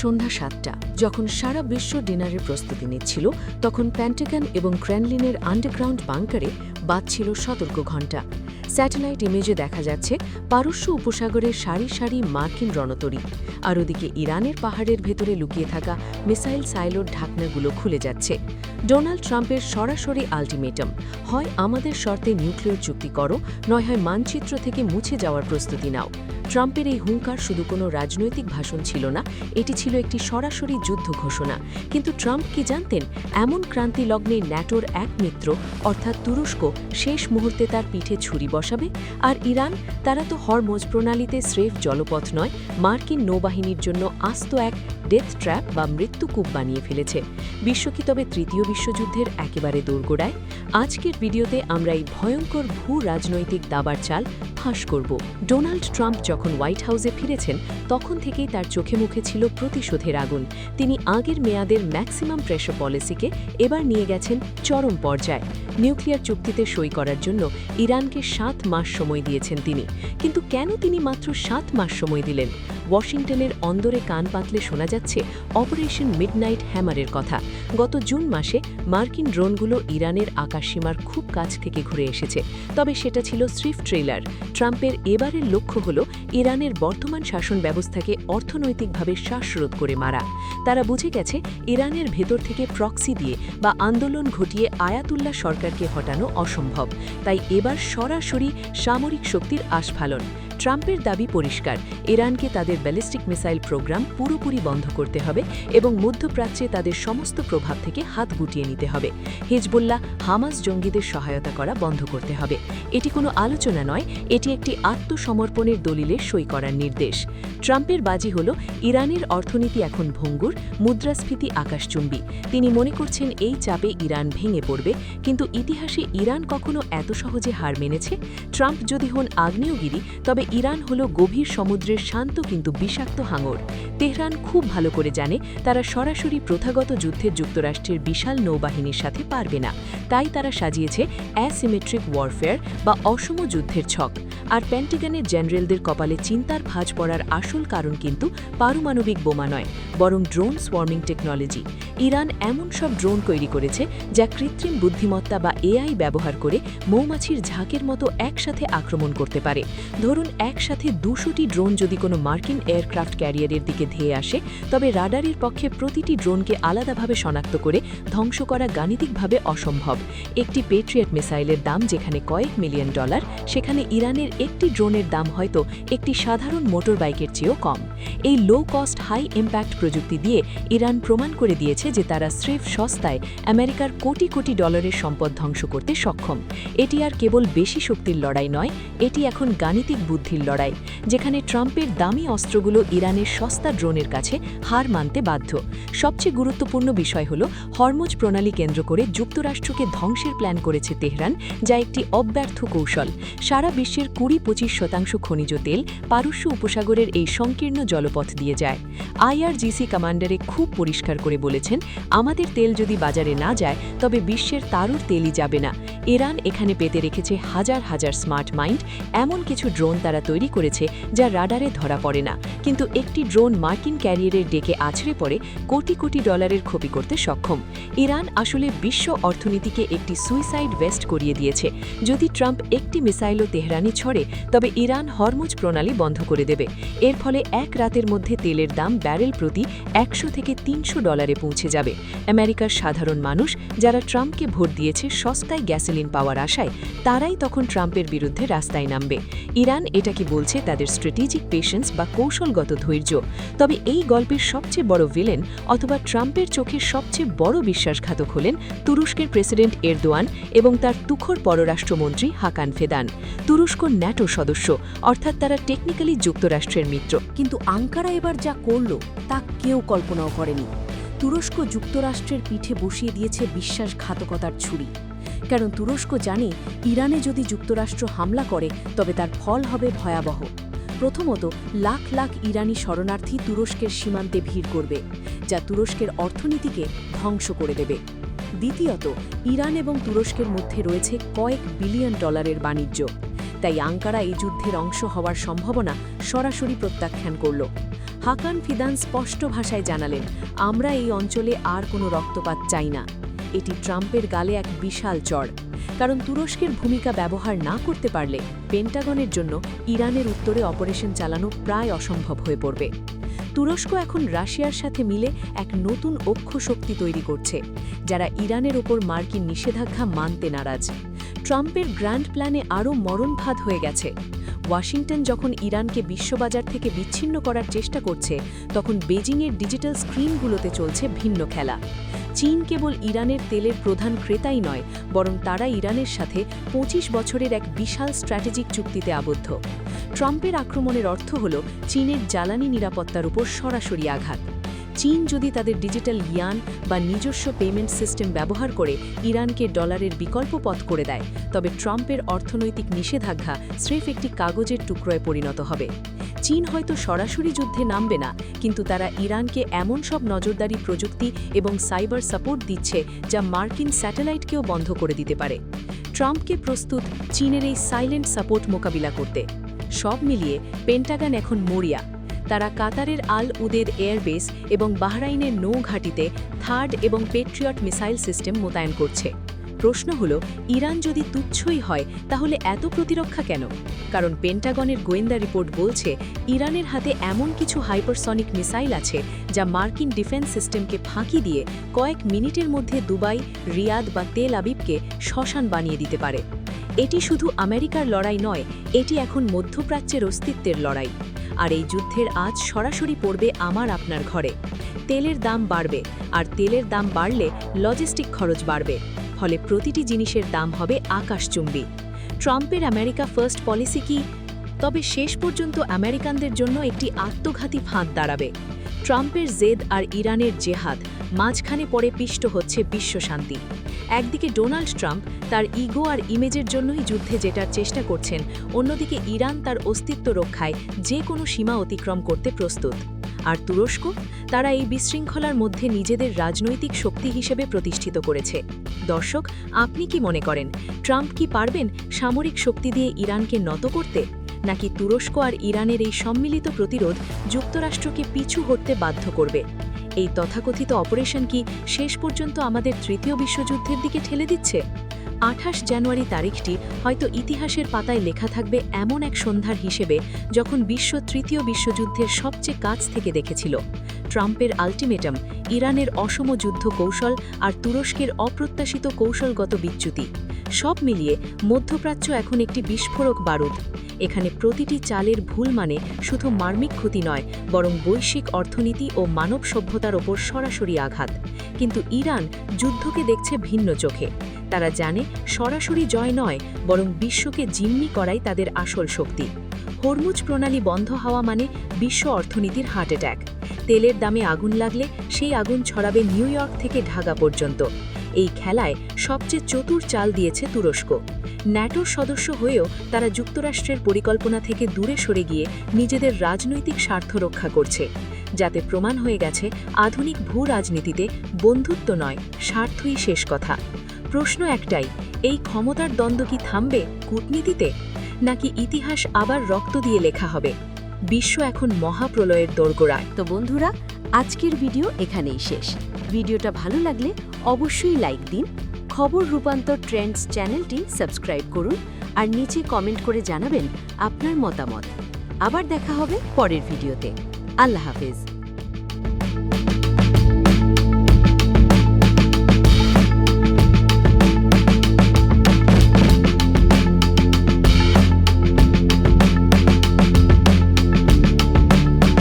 সন্ধ্যা ৭টা। যখন সারা বিশ্ব ডিনারের প্রস্তুতি নিচ্ছিল, তখন পেন্টাগন এবং ক্রেমলিনের আন্ডারগ্রাউন্ড বাংকারে বাজছিল সতর্ক ঘণ্টা। স্যাটেলাইট ইমেজে দেখা যাচ্ছে পারস্য উপসাগরের সারি সারি মার্কিন রণতরী, আর ওদিকে ইরানের পাহাড়ের ভেতরে লুকিয়ে থাকা মিসাইল সাইলোর ঢাকনাগুলো খুলে যাচ্ছে। ডোনাল্ড ট্রাম্পের সরাসরি আল্টিমেটাম, হয় আমাদের শর্তে নিউক্লিয়ার চুক্তি করো, নয় হয় মানচিত্র থেকে মুছে যাওয়ার প্রস্তুতি নাও। ট্রাম্পের এই হুঙ্কার শুধু কোনো রাজনৈতিক ভাষণ ছিল না, এটি ছিল একটি সরাসরি যুদ্ধ ঘোষণা। কিন্তু ট্রাম্প কি জানতেন, এমন ক্রান্তি লগ্নে ন্যাটোর এক মিত্র অর্থাৎ তুরস্ক শেষ মুহূর্তে তার পিঠে ছুরি বসাবে? আর ইরান, তারা তো হরমোজ প্রণালীতে স্রেফ জলপথ নয়, মার্কিন নৌবাহিনীর জন্য আস্ত এক ডেথ ট্র্যাপ বা মৃত্যুকূপ বানিয়ে ফেলেছে। বিশ্ব কি তবে তৃতীয় বিশ্বযুদ্ধের একেবারে দোরগোড়ায়? আজকের ভিডিওতে আমরা এই ভয়ঙ্কর ভূ রাজনৈতিক দাবার চাল ফাঁস করব। ডোনাল্ড ট্রাম্প যখন হোয়াইট হাউসে ফিরেছেন, তখন থেকেই তার চোখে মুখে ছিল প্রতিশোধের আগুন। তিনি আগের মেয়াদের ম্যাক্সিমাম প্রেশার পলিসিকে এবার নিয়ে গেছেন চরম পর্যায়ে। নিউক্লিয়ার চুক্তিতে সই করার জন্য ইরানকে 7 মাস সময় দিয়েছেন তিনি। কিন্তু কেন তিনি মাত্র 7 মাস সময় দিলেন? ওয়াশিংটনের অন্দরে কান পাতলে শোনা যাচ্ছে অপারেশন মিডনাইট হ্যামারের কথা। গত জুন মাসে মার্কিন ড্রোনগুলো ইরানের আকাশসীমার খুব কাছ থেকে ঘুরে এসেছে, তবে সেটা ছিল স্রিফ ট্রেলার। ট্রাম্পের এবারের লক্ষ্য হল ইরানের বর্তমান শাসন ব্যবস্থাকে অর্থনৈতিকভাবে শ্বাসরোধ করে মারা। তারা বুঝে গেছে ইরানের ভেতর থেকে প্রক্সি দিয়ে বা আন্দোলন ঘটিয়ে আয়াতুল্লাহ সরকারকে হটানো অসম্ভব। তাই এবার সরাসরি সামরিক শক্তির আস্ফালন। ট্রাম্পের দাবি পরিষ্কার, ইরানকে তাদের ব্যালিস্টিক মিসাইল প্রোগ্রাম পুরোপুরি বন্ধ করতে হবে এবং মধ্যপ্রাচ্যে তাদের সমস্ত প্রভাব থেকে হাত গুটিয়ে নিতে হবে। হিজবুল্লাহ, হামাস জঙ্গিদের সহায়তা করা বন্ধ করতে হবে। এটি কোনো আলোচনা নয়, এটি একটি আত্মসমর্পণের দলিলে সই করার নির্দেশ। ট্রাম্পের বাজি হল ইরানের অর্থনীতি এখন ভঙ্গুর, মুদ্রাস্ফীতি আকাশচুম্বী। তিনি মনে করছেন এই চাপে ইরান ভেঙে পড়বে, কিন্তু ইতিহাসে ইরান কখনো এত সহজে হার মেনেছে? ট্রাম্প যদি হন আগ্নেয়গিরি, তবে ইরান হল গভীর সমুদ্রের শান্ত কিন্তু বিষাক্ত হাঙর। তেহরান খুব ভালো করে জানে তারা সরাসরি প্রথাগত যুদ্ধে যুক্তরাষ্ট্রের বিশাল নৌবাহিনীর সাথে পারবে না। তাই তারা সাজিয়েছে অ্যাসিমেট্রিক ওয়ারফেয়ার বা অসম যুদ্ধের ছক। আর পেন্টাগনের জেনারেলদের কপালে চিন্তার ভাঁজ পড়ার আসল কারণ কিন্তু পারমাণবিক বোমা নয়, বরং ড্রোন সোয়ার্মিং টেকনোলজি। ইরান এমন সব ড্রোন তৈরি করেছে যা কৃত্রিম বুদ্ধিমত্তা বা এআই ব্যবহার করে মৌমাছির ঝাঁকের মতো একসাথে আক্রমণ করতে পারে। ধরুন একসাথে 200টি ড্রোন যদি কোনো মার্কিন এয়ারক্রাফট ক্যারিয়ারের দিকে ধেয়ে আসে, তবে রাডারের পক্ষে প্রতিটি ড্রোনকে আলাদাভাবে শনাক্ত করে ধ্বংস করা গাণিতিকভাবে অসম্ভব। একটি পেট্রিয়ট মিসাইলের দাম যেখানে কয়েক মিলিয়ন ডলার, সেখানে ইরানের একটি ড্রোনের দাম হয়তো একটি সাধারণ মোটর বাইকের চেয়েও কম। এই লো কস্ট হাই ইম্প্যাক্ট প্রযুক্তি দিয়ে ইরান প্রমাণ করে দিয়েছে যে তারা স্রেফ সস্তায় আমেরিকার কোটি কোটি ডলারের সম্পদ ধ্বংস করতে সক্ষম। এটি আর কেবল বেশি শক্তির লড়াই নয়, এটি এখন গাণিতিক বুদ্ধির লড়াই, যেখানে ট্রাম্পের দামি অস্ত্রগুলো ইরানের সস্তা ড্রোনের কাছে হার মানতে বাধ্য। সবচেয়ে গুরুত্বপূর্ণ বিষয় হল হরমুজ প্রণালী কেন্দ্র করে যুক্তরাষ্ট্রকে ধ্বংসের প্ল্যান করেছে তেহরান, যা একটি অব্যর্থ কৌশল। সারা বিশ্বের 20-25% খনিজ তেল পারস্য উপসাগরের এই সংকীর্ণ জলপথ দিয়ে যায়। IRGC কমান্ডারে খুব পরিষ্কার করে বলেছেন, আমাদের তেল যদি বাজারে না যায়, তবে বিশ্বের তারুর তেলই যাবে না। ইরান এখানে পেতে রেখেছে হাজার হাজার স্মার্ট মাইন্ড। এমন কিছু ড্রোন তারা তৈরি করেছে যা রাডারে ধরা পড়ে না, কিন্তু একটি ড্রোন মার্কিন ক্যারিয়ারের ডেকে আছড়ে পড়ে কোটি কোটি ডলারের ক্ষতি করতে সক্ষম। ইরান আসলে বিশ্ব অর্থনীতিকে একটি সুইসাইড ভেস্ট করিয়ে দিয়েছে। যদি ট্রাম্প একটি মিসাইলও তেহরানে ছড়ে, তবে ইরান হরমুজ প্রণালী বন্ধ করে দেবে। এর ফলে এক রাতের মধ্যে তেলের দাম ব্যারেল প্রতি 100 থেকে 300 ডলারে পৌঁছে যাবে। আমেরিকার সাধারণ মানুষ, যারা ট্রাম্পকে ভোট দিয়েছে সস্তায় গ্যাসোলিন পাওয়ার আশায়, তারাই তখন ট্রাম্পের বিরুদ্ধে রাস্তায় নামবে। ইরান এটাকে বলছে তাদের স্ট্র্যাটেজিক পেশেন্স বা কৌশলগত ধৈর্য। তবে এই গল্পের সবচেয়ে বড় ভিলেন অথবা ট্রাম্পের চোখে সবচেয়ে বড় বিশ্বাসঘাতক হলেন তুরস্কের প্রেসিডেন্ট এরদোয়ান এবং তার তুখোর পররাষ্ট্রমন্ত্রী হাকান ফেদান। তুরস্ক ন্যাটো সদস্য, অর্থাৎ তারা টেকনিক্যালি যুক্তরাষ্ট্রের মিত্র। কিন্তু আঙ্কারা এবার যা করল তা কেউ কল্পনাও করেনি। তুরস্ক যুক্তরাষ্ট্রের পিঠে বসিয়ে দিয়েছে বিশ্বাসঘাতকতার ছুরি। কারণ তুরস্ক জানে ইরানে যদি যুক্তরাষ্ট্র হামলা করে, তবে তার ফল হবে ভয়াবহ। প্রথমত, লাখ লাখ ইরানি শরণার্থী তুরস্কের সীমান্তে ভিড় করবে, যা তুরস্কের অর্থনীতিকে ধ্বংস করে দেবে। দ্বিতীয়ত, ইরান এবং তুরস্কের মধ্যে রয়েছে কয়েক বিলিয়ন ডলারের বাণিজ্য। তাই আঙ্কারা এই যুদ্ধের অংশ হওয়ার সম্ভাবনা সরাসরি প্রত্যাখ্যান করল। হাকান ফিদান স্পষ্ট ভাষায় জানালেন, আমরা এই অঞ্চলে আর কোনো রক্তপাত চাই না। এটি ট্রাম্পের গালে এক বিশাল চড়, কারণ তুরস্কের ভূমিকা ব্যবহার না করতে পারলে পেন্টাগনের জন্য ইরানের উত্তরে অপারেশন চালানো প্রায় অসম্ভব হয়ে পড়বে। তুরস্ক এখন রাশিয়ার সাথে মিলে এক নতুন অক্ষ শক্তি তৈরি করছে, যারা ইরানের ওপর মার্কিন নিষেধাজ্ঞা মানতে নারাজ। ট্রাম্পের গ্র্যান্ড প্ল্যানে আরও মরণফাঁদ হয়ে গেছে। ওয়াশিংটন যখন ইরানকে বিশ্ববাজার থেকে বিচ্ছিন্ন করার চেষ্টা করছে, তখন বেজিংয়ের ডিজিটাল স্ক্রিনগুলোতে চলছে ভিন্ন খেলা। চীন কেবল ইরানের তেলের প্রধান ক্রেতাই নয়, বরং তারা ইরানের সাথে 25 বছরের এক বিশাল স্ট্র্যাটেজিক চুক্তিতে আবদ্ধ। ট্রাম্পের আক্রমণের অর্থ হল চীনের জ্বালানি নিরাপত্তার উপর সরাসরি আঘাত। চীন যদি তাদের ডিজিটাল ইয়ান বা নিজস্ব পেমেন্ট সিস্টেম ব্যবহার করে ইরানকে ডলারের বিকল্প পথ করে দেয়, তবে ট্রাম্পের অর্থনৈতিক নিষেধাজ্ঞা স্রেফ একটি কাগজের টুকরোয় পরিণত হবে। চীন হয়তো সরাসরি যুদ্ধে নামবে না, কিন্তু তারা ইরানকে এমন সব নজরদারি প্রযুক্তি এবং সাইবার সাপোর্ট দিচ্ছে যা মার্কিন স্যাটেলাইটকেও বন্ধ করে দিতে পারে। ট্রাম্পকে প্রস্তুত চীনের এই সাইলেন্ট সাপোর্ট মোকাবিলা করতে। সব মিলিয়ে পেন্টাগন এখন মরিয়া। তারা কাতারের আল উদেদ এয়ারবেস এবং বাহরাইনের নৌঘাঁটিতে থার্ড এবং পেট্রিয়ট মিসাইল সিস্টেম মোতায়েন করছে। প্রশ্ন হল, ইরান যদি তুচ্ছই হয় তাহলে এত প্রতিরক্ষা কেন? কারণ পেন্টাগনের গোয়েন্দা রিপোর্ট বলছে ইরানের হাতে এমন কিছু হাইপারসনিক মিসাইল আছে যা মার্কিন ডিফেন্স সিস্টেমকে ফাঁকি দিয়ে কয়েক মিনিটের মধ্যে দুবাই, রিয়াদ বা তেল আবিবকে শ্মশান বানিয়ে দিতে পারে। এটি শুধু আমেরিকার লড়াই নয়, এটি এখন মধ্যপ্রাচ্যের অস্তিত্বের লড়াই। আর এই যুদ্ধের আজ সরাসরি পড়বে আমার আপনার ঘরে। তেলের দাম বাড়বে, আর তেলের দাম বাড়লে লজিস্টিক খরচ বাড়বে, ফলে প্রতিটি জিনিসের দাম হবে আকাশচুম্বী। ট্রাম্পের আমেরিকা ফার্স্ট পলিসি কি? তবে শেষ পর্যন্ত আমেরিকানদের জন্য একটি আত্মঘাতী ফাঁদ দাঁড়াবে। ট্রাম্পের জেদ আর ইরানের জেহাদ, মাঝখানে পড়ে পিষ্ট হচ্ছে বিশ্বশান্তি। একদিকে ডোনাল্ড ট্রাম্প তার ইগো আর ইমেজের জন্যই যুদ্ধে জেতার চেষ্টা করছেন, অন্যদিকে ইরান তার অস্তিত্ব রক্ষায় যে কোনো সীমা অতিক্রম করতে প্রস্তুত। আর তুরস্ক, তারা এই বিশৃঙ্খলার মধ্যে নিজেদের রাজনৈতিক শক্তি হিসেবে প্রতিষ্ঠিত করেছে। দর্শক, আপনি কি মনে করেন, ট্রাম্প কি পারবেন সামরিক শক্তি দিয়ে ইরানকে নত করতে, নাকি তুরস্ক আর ইরানের এই সম্মিলিত প্রতিরোধ যুক্তরাষ্ট্রকে পিছু হটতে বাধ্য করবে? এই তথাকথিত অপারেশন কি শেষ পর্যন্ত আমাদের তৃতীয় বিশ্বযুদ্ধের দিকে ঠেলে দিচ্ছে? 28 জানুয়ারি তারিখটি হয়তো ইতিহাসের পাতায় লেখা থাকবে এমন এক সন্ধ্যার হিসেবে যখন বিশ্ব তৃতীয় বিশ্বযুদ্ধের সবচেয়ে কাছ থেকে দেখেছিল। ট্রাম্পের আল্টিমেটাম, ইরানের অসম যুদ্ধ কৌশল আর তুরস্কের অপ্রত্যাশিত কৌশলগত বিচ্যুতি, সব মিলিয়ে মধ্যপ্রাচ্য এখন একটি বিস্ফোরক বারুদ। এখানে প্রতিটি চালের ভুল মানে শুধু মার্মিক ক্ষতি নয়, বরং বৈশ্বিক অর্থনীতি ও মানব সভ্যতার ওপর সরাসরি আঘাত। কিন্তু ইরান যুদ্ধকে দেখছে ভিন্ন চোখে। তারা জানে সরাসরি জয় নয়, বরং বিশ্বকে জিম্মি করাই তাদের আসল শক্তি। হরমুজ প্রণালী বন্ধ হওয়া মানে বিশ্ব অর্থনীতির হার্ট অ্যাটাক। তেলের দামে আগুন লাগলে সেই আগুন ছড়াবে নিউ ইয়র্ক থেকে ঢাকা পর্যন্ত। এই খেলায় সবচেয়ে চতুর চাল দিয়েছে তুরস্ক। ন্যাটোর সদস্য হয়েও তারা যুক্তরাষ্ট্রের পরিকল্পনা থেকে দূরে সরে গিয়ে নিজেদের রাজনৈতিক স্বার্থ রক্ষা করছে, যাতে প্রমাণ হয়ে গেছে আধুনিক ভূ রাজনীতিতে বন্ধুত্ব নয়, স্বার্থই শেষ কথা। প্রশ্ন একটাই, এই ক্ষমতার দ্বন্দ্ব কি থামবে কূটনীতিতে, নাকি ইতিহাস আবার রক্ত দিয়ে লেখা হবে? বিশ্ব এখন মহাপ্রলয়ের দোরগোড়ায়। তো বন্ধুরা, আজকের ভিডিও এখানেই শেষ। ভিডিওটা ভালো লাগলে অবশ্যই লাইক দিন, খবর রূপান্তর ট্রেন্ডস চ্যানেলটি সাবস্ক্রাইব করুন, আর নিচে কমেন্ট করে জানাবেন আপনার মতামত। আবার দেখা হবে পরের ভিডিওতে। আল্লাহ হাফেজ।